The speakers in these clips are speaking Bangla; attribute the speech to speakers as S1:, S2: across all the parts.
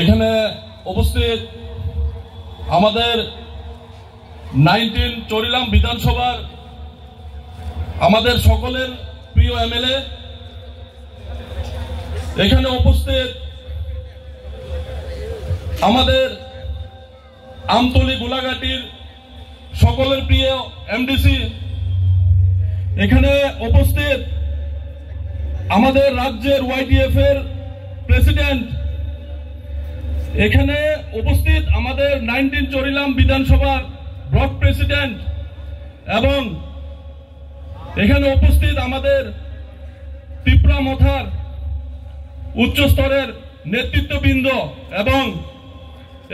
S1: এখানে উপস্থিত আমাদের 19 চরিলাম বিধানসভার আমাদের সকলের প্রিয় এমএলএ, এখানে উপস্থিত আমাদের আমতলী গোলাঘাটির সকলের প্রিয় এমডিসি, এখানে উপস্থিত আমাদের রাজ্যের ওয়াইটিএফ এর প্রেসিডেন্ট, এখানে উপস্থিত আমাদের 19 চরিলাম বিধানসভার ব্লক প্রেসিডেন্ট এবং এখানে উপস্থিত আমাদের ত্রিপুরা মথার উচ্চ স্তরের নেতৃত্ববৃন্দ এবং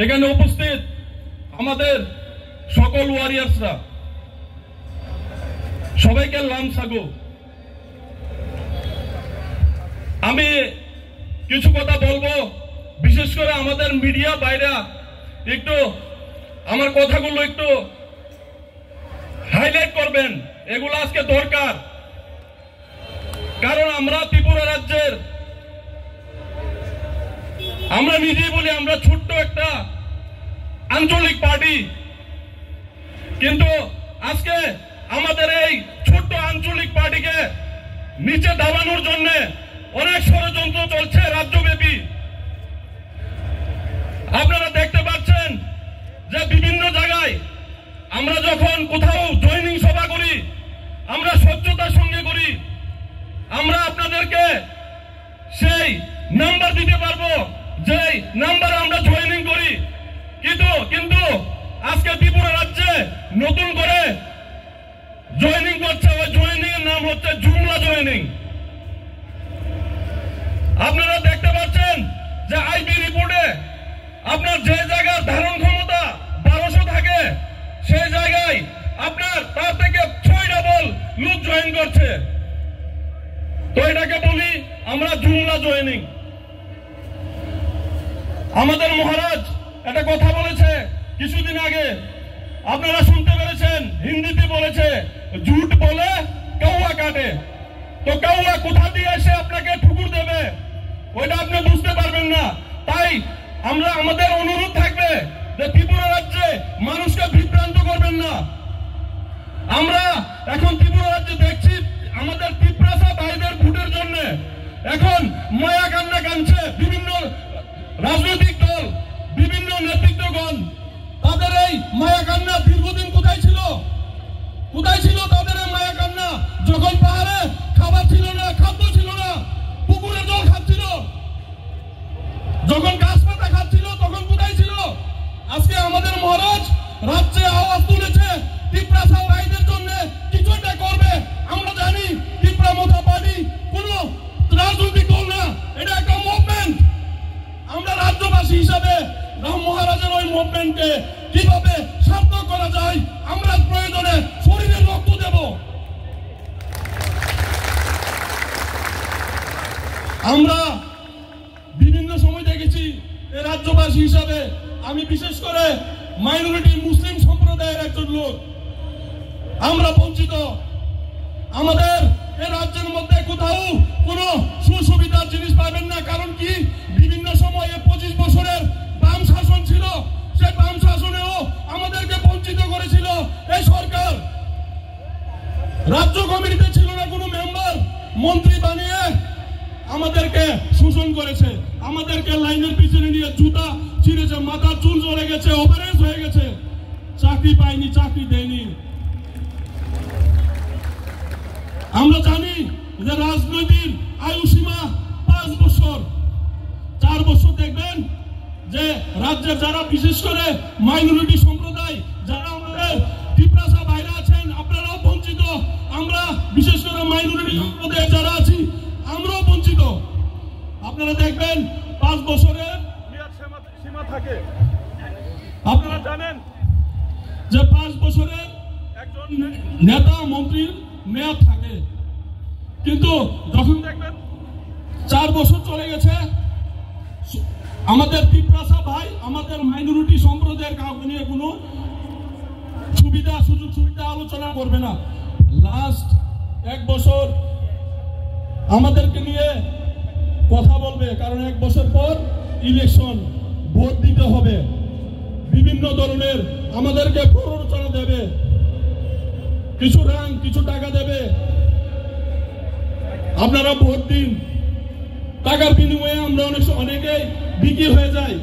S1: এখানে উপস্থিত আমাদের সকল ওয়ারিয়ার্সরা, সবাইকে লাম সাগু। আমি কিছু কথা বলবো, বিশেষ করে আমাদের মিডিয়া বাইরা একটু আমার কথাগুলো একটু হাইলাইট করবেন, এগুলো আজকে দরকার। কারণ আমরা ত্রিপুরা রাজ্যের, আমরা নিজেই বলি আমরা ছোট্ট একটা আঞ্চলিক পার্টি, কিন্তু আজকে আমাদের এই ছোট্ট আঞ্চলিক পার্টিকে নিচে দাবানোর জন্য অনেক ষড়যন্ত্র চলছে রাজ্যব্যাপী। আপনারা দেখতে পাচ্ছেন যে বিভিন্ন জায়গায় আমরা যখন কোথাও জয়নিং সভা করি, আমরা স্বচ্ছতার সঙ্গে করি, আমরা আপনাদেরকে সেই নাম্বার দিতে পারবো যে নাম্বারে আমরা জয়নিং করি, কিন্তু আজকে ত্রিপুরা রাজ্যে নতুন করে জয়নিং করছে, ওই জয়নিং এর নাম হচ্ছে জুমলা জয়নিং। আপনারা দেখতে পাচ্ছেন যে আইবি রিপোর্টে আপনার যে জায়গার ধারণ ক্ষমতা 1200 থাকে, সেই জায়গায় আপনার তার থেকে 6 ডাবল লোক জয়েন করছে। তো এটাকে বলি আমরা জুমলা জয়েনিং। আমাদের মহারাজ একটা কথা বলেছে কিছুদিন আগে, আপনারা শুনতে পেরেছেন, হিন্দিতে বলেছে, ঝুট বলে কাউয়া কাটে। তো কাউয়া কোথা দিয়ে এসে আপনাকে ঠুকুর দেবে ওইটা আপনি বুঝতে পারবেন না। তাই আমরা আমাদের অনুরোধ থাকবে যে ত্রিপুরা রাজ্যে মানুষকে বিভ্রান্ত করবেন না। আমরা এখন ত্রিপুরা রাজ্যে দেখছি আমাদের ত্রিপ্রাসা ভাইদের ভোটের জন্য এখন মায়া কান্না কাঁদছে বিভিন্ন রাজনৈতিক দল, বিভিন্ন নেতৃত্বগণ। তাদের এই মায়া কান্না দীর্ঘদিন কোথায় ছিল? কোথায় ছিল তাদের এই মায়া কান্না? যখন পাহাড়ে খাবার ছিল না, খাদ্য ছিল না, পুকুরে জল খাচ্ছিল, যখন গাছ পাতা খাচ্ছিল, তখন কোথায় ছিল? আজকে আমাদের মহারাজ রাজ্যে আওয়াজ তুলেছে ত্রিপ্রাসা ভাইদের জন্য কিছু একটা করবে। আমরা জানি ত্রিপুরা মথা পার্টি কোন রাজনৈতিক দল না, এটা একটা মুভমেন্ট। আমরা রাজ্যবাসী হিসাবে মহারাজের ওই মুভমেন্টকে কিভাবে সার্থক করা যায়, আমরা প্রয়োজনে শরীরে রক্ত দেব। আমরা বিভিন্ন সময় দেখেছি এই রাজ্যবাসী হিসাবে, আমি বিশেষ করে মাইনরিটি মুসলিম সম্প্রদায়ের একজন লোক, আমরা বঞ্চিত। আমাদের এই রাজ্যের মধ্যে কোথাও কোনো সুবিধার জিনিস পাবেন না। কারণ কি, বিভিন্ন সময়ে 25 বছরের বাম শাসন ছিল, সেই বাম শাসনেও আমাদেরকে বঞ্চিত করেছিল এই সরকার। রাজ্য কমিটিতে ছিল না কোনো মেম্বার, মন্ত্রী বানিয়ে আমাদেরকে শোষণ করেছে, আমাদেরকে লাইনের পিছনে নিয়ে জুতা ছিঁড়েছে, মাথার চুল জ্বলে গেছে, ওভারেজ হয়ে গেছে, চাকরি পাইনি, চাকরি দেয়নি। আমরা জানি যে রাজনৈতিক আয়ুসীমা 5 বছর। 4 বছর দেখবেন যে রাজ্যের যারা বিশেষ করে মাইনরিটি সম্প্রদায়, যারা আমাদের ত্রিপ্রাসা ভাইরা আছেন, আপনারাও বঞ্চিত। আমরা বিশেষ করে মাইনরিটি সম্প্রদায় যারা আছি, আমরাও বঞ্চিত। আপনারা দেখবেন 5 বছরের সীমা থাকে। আপনারা জানেন যে 5 বছরের একজন নেতা মন্ত্রীর মেয়াদ থাকে, কিন্তু যখন দেখবেন 4 বছর চলে গেছে, আমাদের ত্রিপ্রাসা ভাই আমাদের মাইনরিটি সম্প্রদায়ের কাউকে নিয়ে কোনো সুবিধা সুযোগ সুবিধা আলোচনা করবে না। লাস্ট 1 বছর আমাদেরকে নিয়ে কথা বলবে, কারণ 1 বছর পর ইলেকশন। বিভিন্ন ধরনের আমাদেরকে প্ররোচনা দেবে, কিছু রাং কিছু টাকা দেবে, আপনারা ভোট দিন। টাকার বিনিময়ে আমরা অনেকেই বিক্রি হয়ে যাই,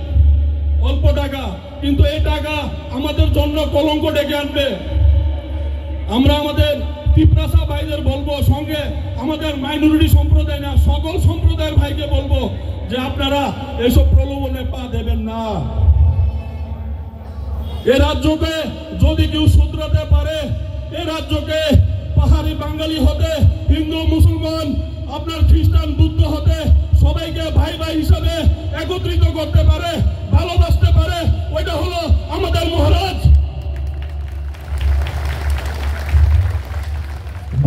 S1: অল্প টাকা, কিন্তু এই টাকা আমাদের জন্য কলঙ্ক ডেকে আনবে। আমরা আমাদের তিপ্রাসা ভাইদের বলবো, সঙ্গে আমাদের মাইনরিটি সম্প্রদায় না সকল সম্প্রদায়ের ভাইকে বলবো যে আপনারা এসব প্রলোভনে পা দেবেন না। এ রাজ্যকে যদি কেউ শুধরাতে পারে, এ রাজ্যকে পাহাড়ি বাঙালি হতে, হিন্দু মুসলমান, আপনার খ্রিস্টান বুদ্ধ হতে সবাইকে ভাই ভাই হিসাবে একত্রিত করতে পারে, ভালোবাসতে পারে, ওইটা হলো আমাদের মহারাজ।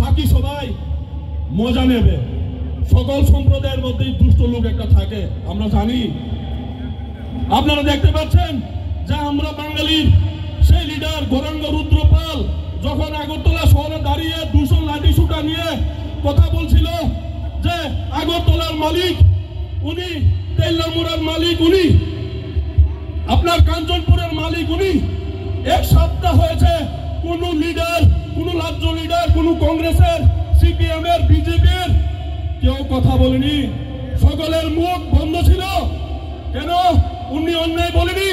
S1: বাকি সবাই মজা নেবে। সকল সম্প্রদায়ের মধ্যেই দুষ্ট লোক একটা থাকে, আমরা জানি। আপনারা দেখতে পাচ্ছেন যে আমরা বাঙালির সেই লিডার গৌরাঙ্গ রুদ্রপাল যখন আগরতলা শহরে দাঁড়িয়ে 200 লাঠি সুটা নিয়ে কথা বলছিল যে আগরতলার মালিক উনি, তেলামুড়ার মালিক উনি, আপনার কাঞ্চনপুরের মালিক উনি। এক সপ্তাহ হয়েছে কোন লিডার, কোন রাজ্য লিডার, কোন কংগ্রেসের, সিপিএম এর, বিজেপির কেউ কথা বলেনি। সকলের মুখ বন্ধ ছিল। কেন? উনি অন্যায় বলেনি।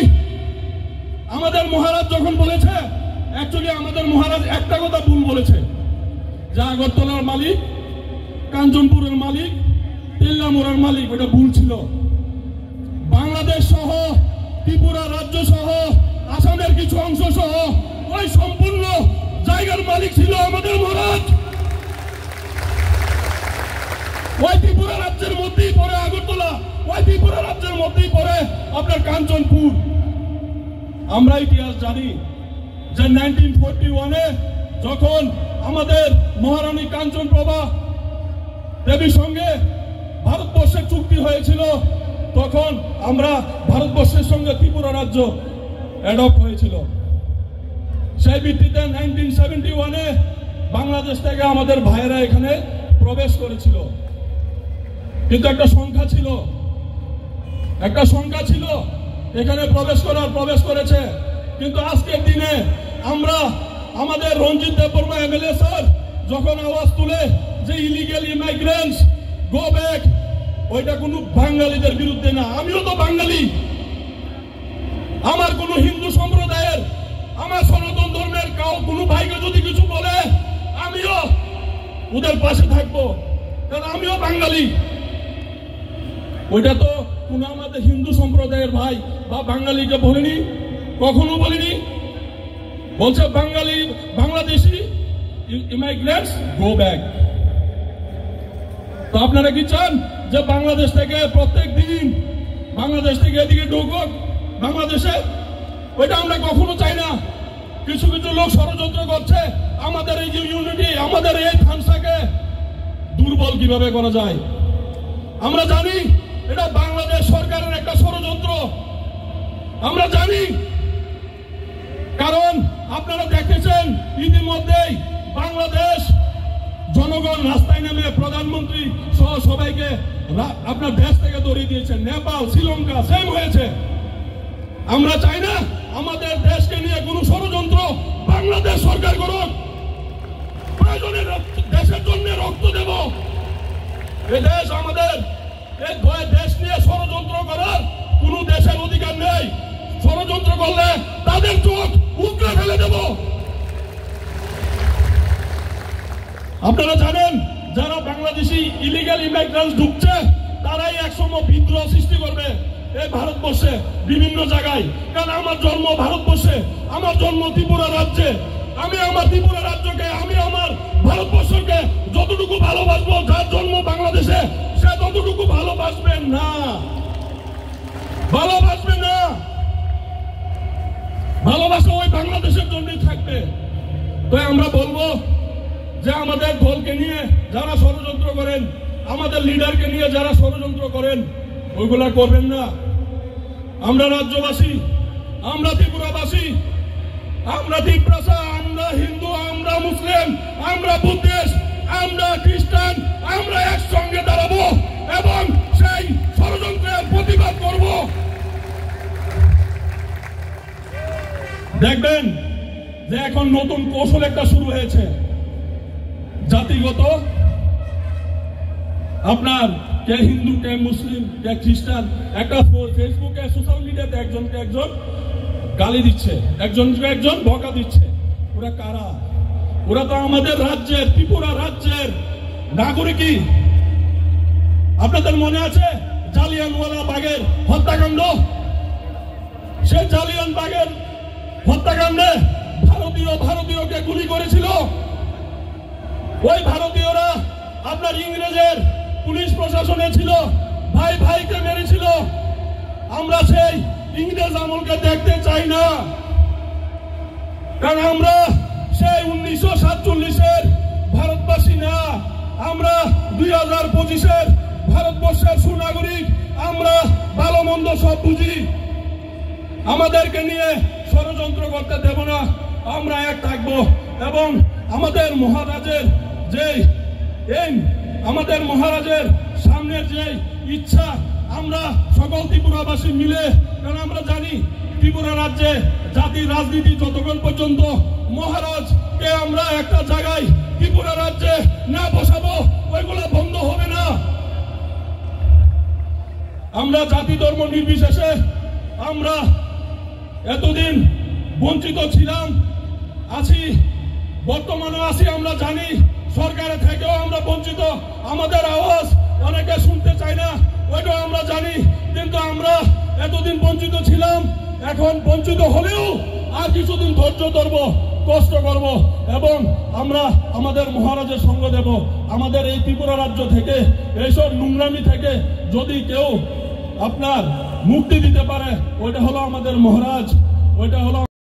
S1: আমাদের মহারাজ যখন বলেছে, অ্যাকচুয়ালি আমাদের মহারাজ একটা কথা ভুল বলেছে, যে আগরতলার মালিক, কাঞ্চনপুরের মালিক, তেলামুড়ার মালিক, ওটা ভুল ছিল। বাংলাদেশ সহ, ত্রিপুরা রাজ্য সহ, আসামের কিছু অংশ সহ ওই সম্পূর্ণ জায়গার মালিক ছিল আমাদের মহারাজ। ওই ত্রিপুরা রাজ্যের মধ্যেই পড়ে আগরতলা, ওই ত্রিপুরা রাজ্যের মধ্যেই পড়ে আপনার কাঞ্চনপুর। আমরা ইতিহাস জানি যে 1941-এ যখন আমাদের মহারানী কাঞ্চনপ্রভা দেবীর সঙ্গে ভারতবর্ষের চুক্তি হয়েছিল, তখন আমরা ভারতবর্ষের সঙ্গে ত্রিপুরা রাজ্য অ্যাডপ্ট হয়েছিল। সেই ভিত্তিতে 1971-এ বাংলাদেশ থেকে আমাদের ভাইয়েরা এখানে প্রবেশ করেছিল, কিন্তু একটা সংখ্যা ছিল, এখানে প্রবেশ করেছে। কিন্তু আজকের দিনে আমরা আমাদের রঞ্জিত দেববর্মা এমএলএ স্যার যখন আওয়াজ তুলে যে ইলিগাল ইমাইগ্রেন্টস গো ব্যাক, ওইটা কোনো বাঙালিদের বিরুদ্ধে না। আমিও তো বাঙালি, আমার কোন হিন্দু সম্প্রদায়ের, আমার সনাতন ধর্মের কোনো ভাইকে যদি কিছু বলে আমিও ওদের পাশে থাকবো, কারণ আমিও বাঙালি। ওইটা তো কোন আমাদের হিন্দু সম্প্রদায়ের ভাই বা বাঙালিকে বলিনি, কখনো বলিনি। বলছে বাংলাদেশি ইমাইগ্রেন্টস গো ব্যাক। তো আপনারা কি চান যে বাংলাদেশ থেকে প্রত্যেক দিন বাংলাদেশ থেকে এদিকে ঢুকুক বাংলাদেশে? ওইটা আমরা কখনো চাই না। কিছু কিছু লোক ষড়যন্ত্র করছে আমাদের এই যে ইউনিটি, আমাদের এই থানসাকে দুর্বল কিভাবে করা যায়। আমরা জানি এটা বাংলাদেশ সরকারের একটা ষড়যন্ত্র, আমরা জানি। কারণ আপনারা দেখেছেন ইতিমধ্যেই বাংলাদেশ জনগণ রাস্তায় নেমে প্রধানমন্ত্রী সহ সবাইকে আপনার দেশ থেকে দৌড়িয়ে দিয়েছেন। নেপাল, শ্রীলঙ্কা সেম হয়েছে। আমরা চাই না আমাদের দেশকে নিয়ে কোন ষড়যন্ত্র বাংলাদেশ সরকার করুক। প্রয়োজনে দেশের জন্য রক্ত দেব। এ দেশ আমাদের, এই দেশ নিয়ে ষড়যন্ত্র করার কোন দেশের অধিকার নেই। ষড়যন্ত্র করলে তাদের চোখ উগড়ে ফেলে দেব। আপনারা জানেন যারা বাংলাদেশি ইলিগাল ইমাইগ্রেন্টস ঢুকছে তারাই একসময় বিদ্রোহ সৃষ্টি করবে এই ভারতবর্ষে বিভিন্ন জায়গায়। কারণ আমার জন্ম ভারতবর্ষে, আমার জন্ম ত্রিপুরা রাজ্যে। আমি আমার ত্রিপুরা রাজ্যকে, আমি আমার ভারতবর্ষকে যতটুকু ভালোবাসবো, যার জন্ম বাংলাদেশে সে ততটুকু ভালোবাসবেন না। ভালোবাসা ওই বাংলাদেশের জন্যই থাকবে। তো আমরা বলবো যে আমাদের দলকে নিয়ে যারা ষড়যন্ত্র করেন, আমাদের লিডারকে নিয়ে যারা ষড়যন্ত্র করেন, ওইগুলা করবেন না। আমরা রাজ্যবাসী, আমরা ত্রিপুরাবাসী, আমরা ত্রিপ্রাসা, আমরা হিন্দু, আমরা মুসলিম, আমরা বুদ্ধিস্ট, আমরা খ্রিস্টান, আমরা একসঙ্গে দাঁড়াবো এবং সেই ষড়যন্ত্রের প্রতিবাদ করব। দেখবেন যে এখন নতুন কৌশল একটা শুরু হয়েছে, জাতিগত, আপনার কে হিন্দু কে মুসলিম কে খ্রিস্টান, একটা ফেসবুকে সোশ্যাল মিডিয়াতে একজনকে একজন গালি দিচ্ছে, একজনকে একজন বকা দিচ্ছে। ওরা কারা? ওরা তো আমাদের রাজ্যের, ত্রিপুরা রাজ্যের নাগরিকই। আপনাদের মনে আছে জালিয়ানওয়ালা বাগের হত্যাকাণ্ড? সে জালিয়ান বাগের হত্যাকাণ্ডে ভারতীয়কে গুলি করেছিল। ওই ভারতীয়রা আপনার ইংরেজের পুলিশ প্রশাসনে ছিল, ভাই ভাইকে মেরেছিল। আমরা সেই ইংরেজ আমলকে দেখতে চাই না, কারণ আমরা সেই 1947-এর ভারতবাসী না, আমরা 2025-এর ভারতবর্ষের সুনাগরিক। আমরা ভালো মন্দ সব বুঝি, আমাদেরকে নিয়ে ষড়যন্ত্র করতে দেব না, আমরা এক থাকবো। এবং আমাদের মহারাজের সামনের যে ইচ্ছা, আমরা সকল ত্রিপুরাবাসী মিলে, কারণ আমরা জানি ত্রিপুরা রাজ্যে জাতির রাজনীতি যতক্ষণ পর্যন্ত মহারাজকে আমরা একটা জায়গায় ত্রিপুরা রাজ্যে না বসাবো, ওইগুলো বন্ধ হবে না। আমরা জাতি ধর্ম নির্বিশেষে আমরা এতদিন বঞ্চিত ছিলাম, আছি, বর্তমানে আছি। আমরা জানি সরকারের থেকেও আমরা বঞ্চিত, আমাদের আওয়াজ অনেকে শুনতে চায় না, ওইটাও আমরা জানি। কিন্তু আমরা এতদিন বঞ্চিত ছিলাম, এখন বঞ্চিত হলেও আর কিছুদিন ধৈর্য ধরবো, কষ্ট করব, এবং আমরা আমাদের মহারাজের সঙ্গ দেব। আমাদের এই ত্রিপুরা রাজ্য থেকে, এইসব নোংরামি থেকে যদি কেউ আপনার মুক্তি দিতে পারে, ওইটা হলো আমাদের মহারাজ, ওইটা হলো